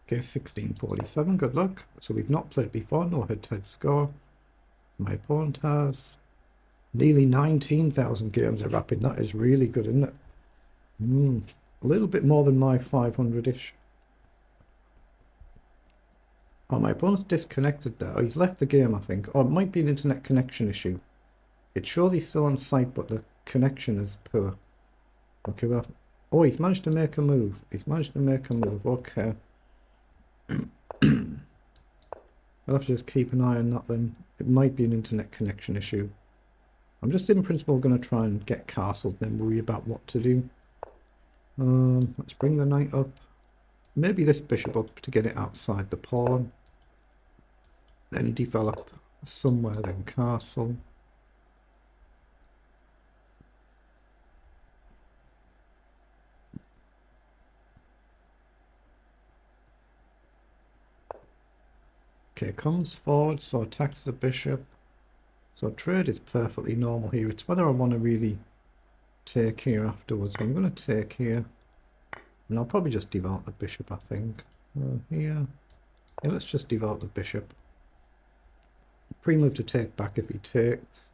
Okay, 1647, good luck. So we've not played before, no head-to-head score. My opponent has nearly 19,000 games of Rapid. That is really good, isn't it? A little bit more than my 500-ish. Oh, my opponent's disconnected there. Oh, he's left the game, I think. Oh, it might be an internet connection issue. It shows he's still on site, but the connection is poor. Okay, well... Oh, he's managed to make a move. Okay. I'll have to just keep an eye on that then. It might be an internet connection issue. I'm just in principle going to try and get castled and then worry about what to do. Let's bring the knight up. Maybe this bishop up to get it outside the pawn. Then develop somewhere, then castle. Okay, comes forward, so attacks the bishop. So trade is perfectly normal here. It's whether I want to really take here afterwards. I'm going to take here. And I'll probably just develop the bishop, I think. Here. Yeah, let's just develop the bishop. Pre-move to take back if he takes.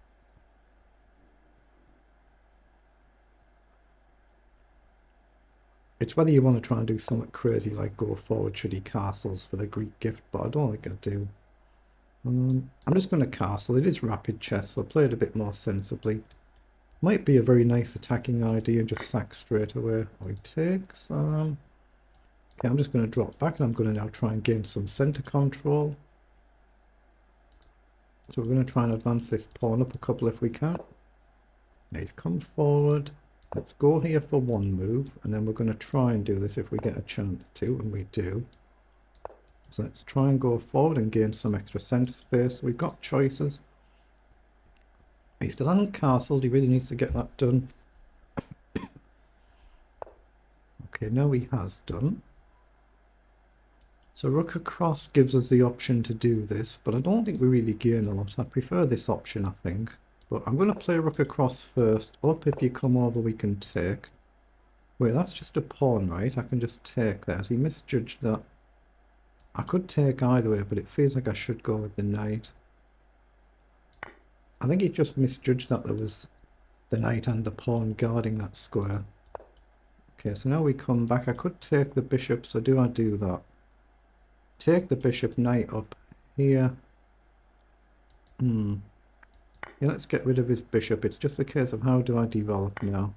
It's whether you want to try and do something crazy like go forward should he castles for the Greek gift, but I don't think I do. I'm just going to castle. It is rapid chess, so play it a bit more sensibly. Might be a very nice attacking idea and just sack straight away. Oh, he takes. Okay, I'm just going to drop back and I'm going to now try and gain some center control. So we're going to try and advance this pawn up a couple if we can. Now he's come forward. Let's go here for one move, and then we're going to try and do this if we get a chance to, and we do. So let's try and go forward and gain some extra center space. We've got choices. He still hasn't castled, he really needs to get that done. Okay, now he has done. So rook across gives us the option to do this, but I don't think we really gain a lot. I prefer this option, I think. But I'm going to play rook across first. Up, if you come over, we can take. Wait, that's just a pawn, right? I can just take that. Has he misjudged that? I could take either way, but it feels like I should go with the knight. I think he just misjudged that there was the knight and the pawn guarding that square. Okay, so now we come back. I could take the bishop, so do I do that? Take the bishop, knight up here. Yeah, let's get rid of his bishop. It's just a case of how do I develop now.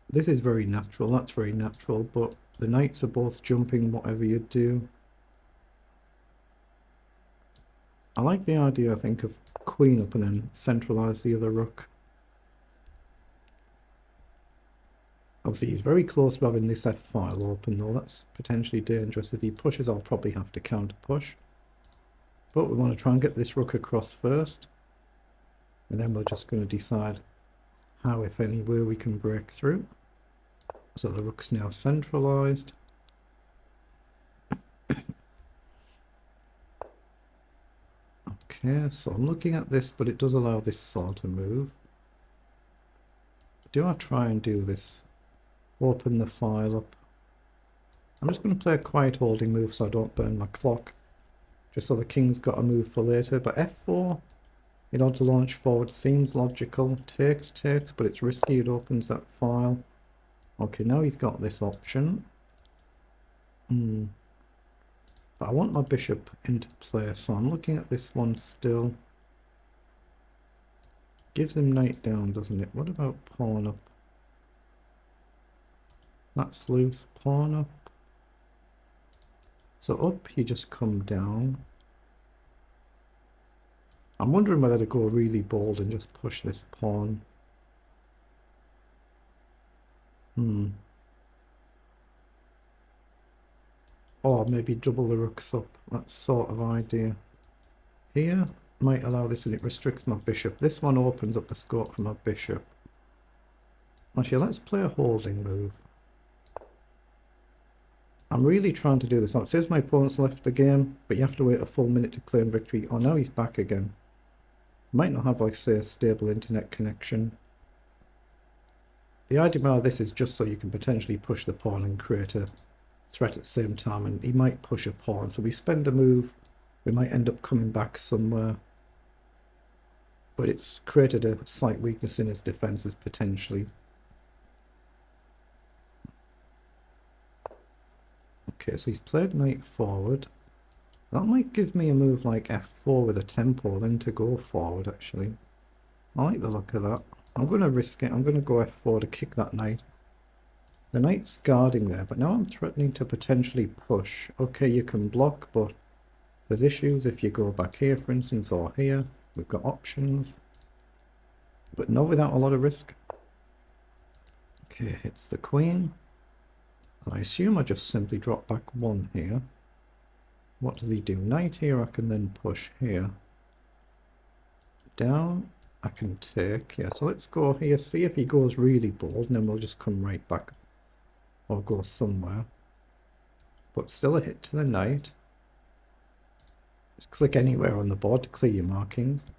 This is very natural, that's very natural, but the knights are both jumping whatever you do. I like the idea, I think, of queen up and then centralise the other rook. Obviously, he's very close to having this f-file open, though. That's potentially dangerous. If he pushes, I'll probably have to counter-push. But we want to try and get this rook across first. And then we're just going to decide how, if any way, we can break through. So the rook's now centralised. Okay, so I'm looking at this, but it does allow this sort of move. Do I try and do this? Open the file up. I'm just going to play a quiet holding move so I don't burn my clock. Just so the king's got a move for later. But f4, in order to launch forward, seems logical. Takes, but it's risky. It opens that file. Okay, now he's got this option. But I want my bishop into play, so I'm looking at this one still. Gives him knight down, doesn't it? What about pawn up? That's loose. Pawn up. So up, you just come down. I'm wondering whether to go really bold and just push this pawn. Or maybe double the rooks up. That sort of idea. Here, might allow this and it restricts my bishop. This one opens up the scope for my bishop. Actually, let's play a holding move. I'm really trying to do this. Now, it says my opponent's left the game, but you have to wait a full minute to claim victory. Oh, now he's back again. Might not have, like, say, a stable internet connection. The idea behind this is just so you can potentially push the pawn and create a threat at the same time, and he might push a pawn. So we spend a move, we might end up coming back somewhere. But it's created a slight weakness in his defences potentially. Okay, so he's played knight forward. That might give me a move like f4 with a tempo, then to go forward actually. I like the look of that. I'm going to risk it. I'm going to go f4 to kick that knight. The knight's guarding there, but now I'm threatening to potentially push. Okay, you can block, but there's issues if you go back here, for instance, or here. We've got options, but not without a lot of risk. Okay, hits the queen. I assume I just simply drop back one here. What does he do? Knight here, I can then push here. Down, I can take. Yeah, so let's go here, see if he goes really bold, and then we'll just come right back. Or go somewhere. But still a hit to the knight. Just click anywhere on the board to clear your markings.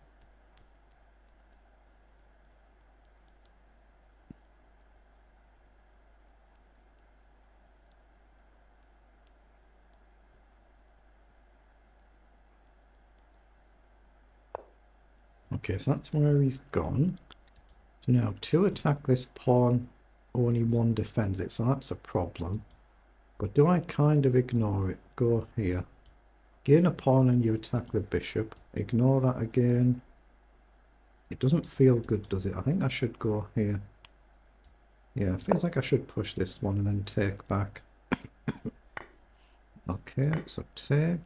Okay, so that's where he's gone. So now to attack this pawn, only one defends it, so that's a problem. But do I kind of ignore it? Go here. Gain a pawn and you attack the bishop. Ignore that again. It doesn't feel good, does it? I think I should go here. Yeah, it feels like I should push this one and then take back. Okay, so take.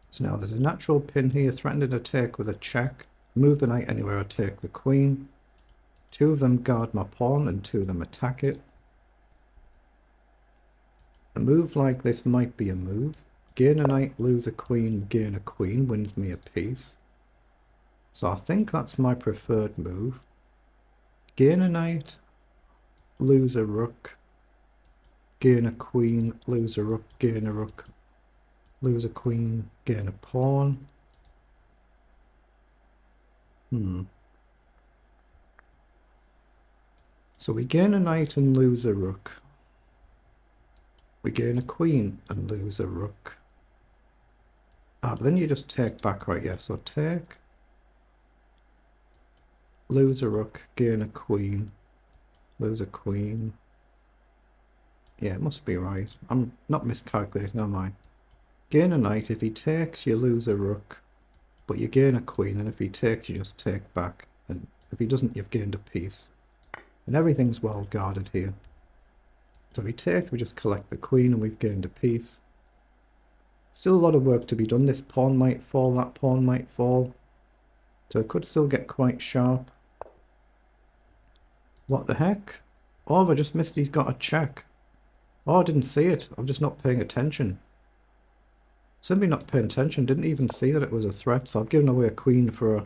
So now there's a natural pin here, threatening to take with a check. Move the knight anywhere, I take the queen. Two of them guard my pawn and two of them attack it. A move like this might be a move. Gain a knight, lose a queen, gain a queen, wins me a piece. So I think that's my preferred move. Gain a knight, lose a rook, gain a queen, lose a rook, gain a rook, lose a queen, gain a pawn. So we gain a knight and lose a rook. We gain a queen and lose a rook. But then you just take back, right? Yeah, so take, lose a rook, gain a queen, lose a queen. Yeah, it must be right. I'm not miscalculating, am I? Gain a knight. If he takes, you lose a rook, but you gain a queen, and if he takes, you just take back. And if he doesn't, you've gained a piece. And everything's well guarded here. So if he takes, we just collect the queen, and we've gained a piece. Still a lot of work to be done. This pawn might fall, that pawn might fall. So it could still get quite sharp. What the heck? Oh, have I just missed he's got a check. Oh, I didn't see it. I'm just not paying attention. Simply not paying attention. Didn't even see that it was a threat. So I've given away a queen for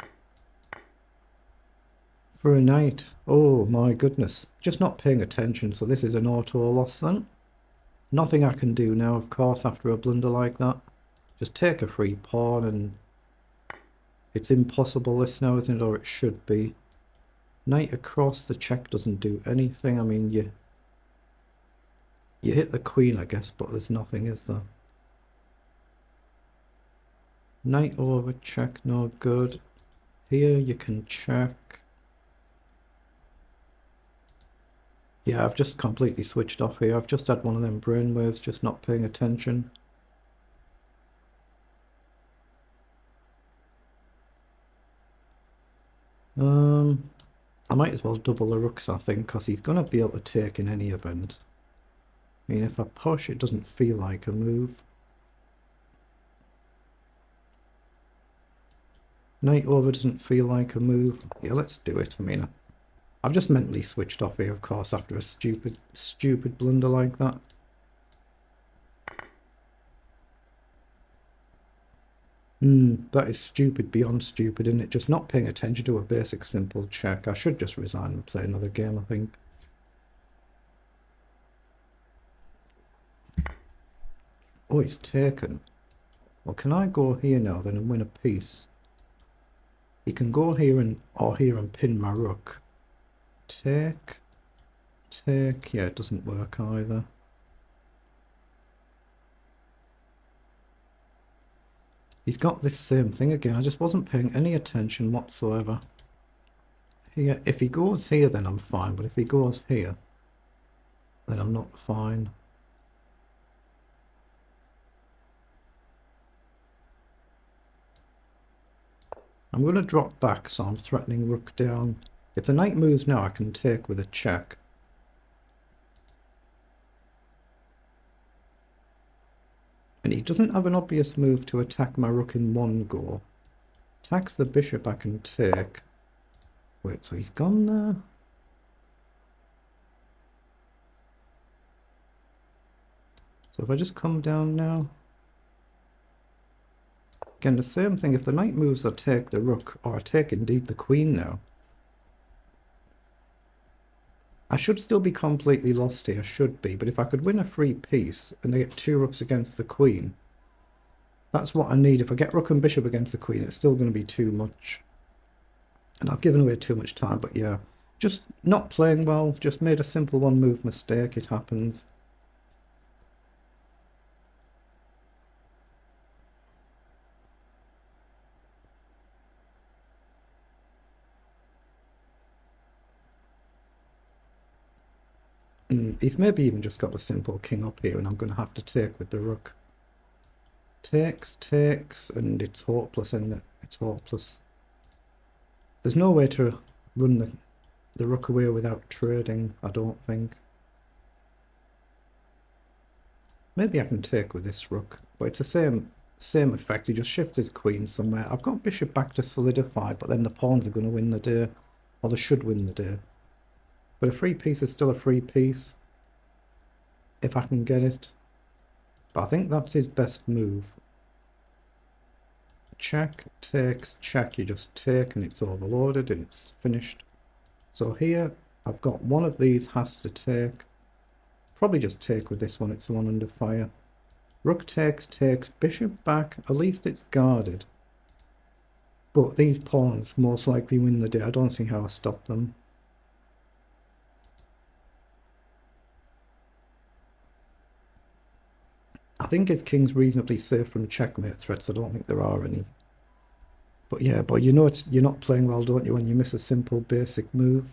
a knight. Oh my goodness. Just not paying attention. So this is an auto loss then. Nothing I can do now, of course, after a blunder like that. Just take a free pawn, and it's impossible this now, isn't it? Or it should be. Knight across, the check doesn't do anything. I mean, you hit the queen, I guess, but there's nothing, is there? Knight over, check, no good. Here you can check. Yeah, I've just completely switched off here. I've just had one of them brainwaves, just not paying attention. I might as well double the rooks, I think, because he's going to be able to take in any event. I mean, if I push, it doesn't feel like a move. Knight over doesn't feel like a move. Yeah, let's do it. I mean, I've just mentally switched off here, of course, after a stupid blunder like that. That is stupid beyond stupid, isn't it? Just not paying attention to a basic simple check. I should just resign and play another game, I think. Oh, he's taken. Well, can I go here now then and win a piece? He can go here and pin my rook. Take. Yeah, it doesn't work either. He's got this same thing again. I just wasn't paying any attention whatsoever. Here, if he goes here, then I'm fine. But if he goes here, then I'm not fine. I'm going to drop back, so I'm threatening rook down. If the knight moves now, I can take with a check. And he doesn't have an obvious move to attack my rook in one go. Attacks the bishop, I can take. Wait, so he's gone there? So if I just come down now... Again, the same thing. If the knight moves, I take the rook, or I take indeed the queen now. I should still be completely lost here, should be, but if I could win a free piece and they get 2 rooks against the queen, that's what I need. If I get rook and bishop against the queen, it's still going to be too much. And I've given away too much time, but yeah. Just not playing well, just made a simple one move mistake, it happens. He's maybe even just got the simple king up here, and I'm going to have to take with the rook. Takes, and it's hopeless, isn't it? It's hopeless. There's no way to run the rook away without trading, I don't think. Maybe I can take with this rook, but it's the same effect. He just shifts his queen somewhere. I've got bishop back to solidify, but then the pawns are going to win the day, or they should win the day. But a free piece is still a free piece, if I can get it. But I think that's his best move. Check, takes, check, you just take and it's overloaded and it's finished. So here, I've got one of these has to take. Probably just take with this one, it's the one under fire. Rook takes, bishop back, at least it's guarded. But these pawns most likely win the day. I don't see how I stop them. I think his king's reasonably safe from checkmate threats. I don't think there are any. But yeah, but you know you're not playing well, don't you, when you miss a simple basic move?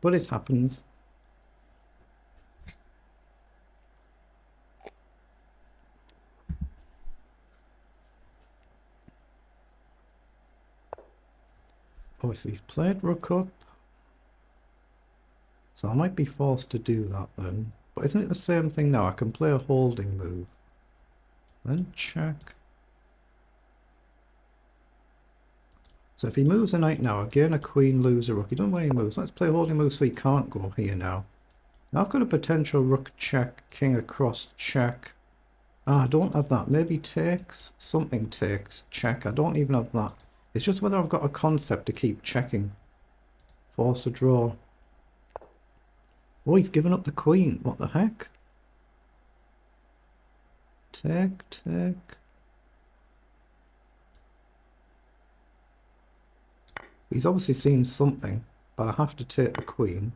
But it happens. Obviously he's played rook up. So I might be forced to do that then. But isn't it the same thing now? I can play a holding move. Then check. So if he moves a knight now, again a queen, lose a rook. He doesn't know where he moves. Let's play a holding move so he can't go here now. Now I've got a potential rook check, king across check. Ah, I don't have that. Maybe takes, something takes, check. I don't even have that. It's just whether I've got a concept to keep checking. Force a draw. Oh, he's given up the queen. What the heck? Take. He's obviously seen something, but I have to take the queen.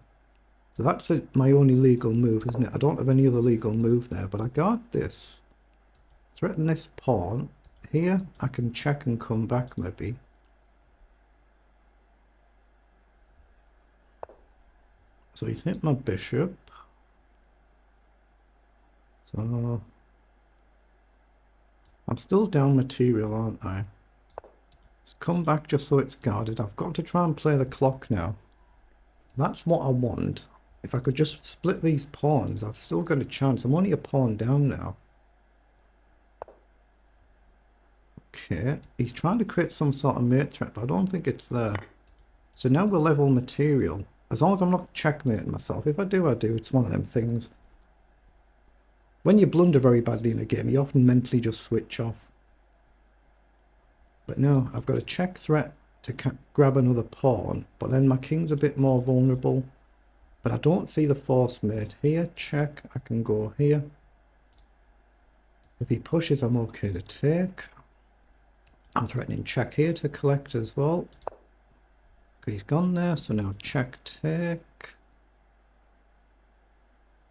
So that's my only legal move, isn't it? I don't have any other legal move there, but I guard this. Threaten this pawn. Here, I can check and come back, maybe. So he's hit my bishop. So I'm still down material, aren't I? Let's come back just so it's guarded. I've got to try and play the clock now. That's what I want. If I could just split these pawns, I've still got a chance. I'm only a pawn down now. Okay, he's trying to create some sort of mate threat, but I don't think it's there. So now we're level material. As long as I'm not checkmating myself. If I do, I do. It's one of them things. When you blunder very badly in a game, you often mentally just switch off. But no, I've got a check threat to grab another pawn, but then my king's a bit more vulnerable. But I don't see the force mate here. Check, I can go here. If he pushes, I'm okay to take. I'm threatening check here to collect as well. Okay, he's gone there, so now check, take.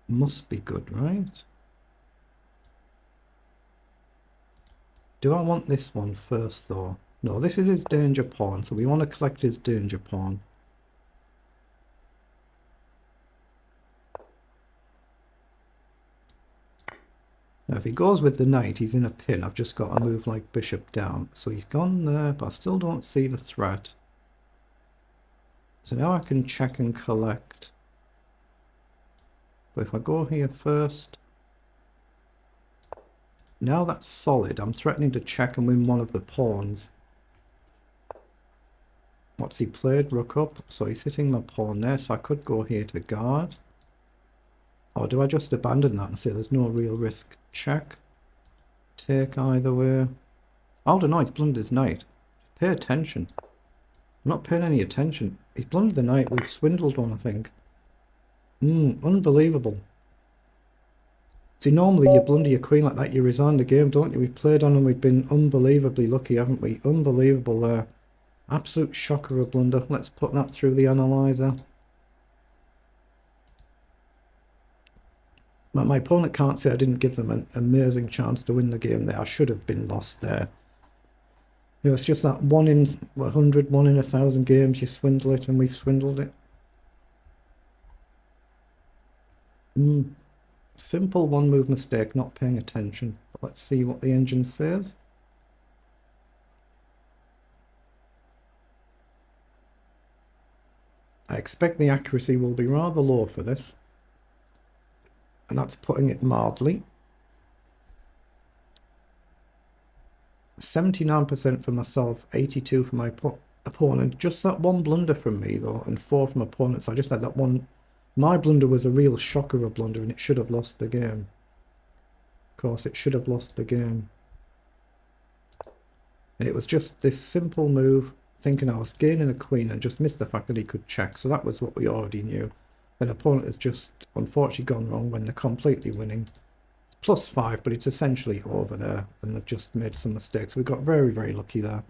Must be good, right? Do I want this one first though? No, this is his danger pawn, so we want to collect his danger pawn. Now if he goes with the knight, he's in a pin. I've just got to move like bishop down. So he's gone there, but I still don't see the threat. So now I can check and collect. But if I go here first, now that's solid. I'm threatening to check and win one of the pawns. What's he played? Rook up. So he's hitting my pawn there, so I could go here to guard. Or do I just abandon that and say there's no real risk? Check. Take either way. Oh no, he's blundered his knight. Pay attention. I'm not paying any attention. He's blundered the knight. We've swindled one, I think. Unbelievable. See, normally you blunder your queen like that, you resign the game, don't you? We've played on and we've been unbelievably lucky, haven't we? Unbelievable there. Absolute shocker of blunder. Let's put that through the analyzer. My opponent can't say I didn't give them an amazing chance to win the game there. I should have been lost there. You know, it's just that 1 in 100, 1 in 1,000 games you swindle it, and we've swindled it. Simple one move mistake, not paying attention. But let's see what the engine says. I expect the accuracy will be rather low for this. And that's putting it mildly. 79% for myself, 82% for my opponent. Just that one blunder from me though, and 4 from opponents. I just had that one. My blunder was a real shocker of a blunder, and it should have lost the game. Of course, it should have lost the game. And it was just this simple move, thinking I was gaining a queen, and just missed the fact that he could check. So that was what we already knew. Then opponent has just unfortunately gone wrong when they're completely winning. It's +5, but it's essentially over there, and they've just made some mistakes. We got very, very lucky there.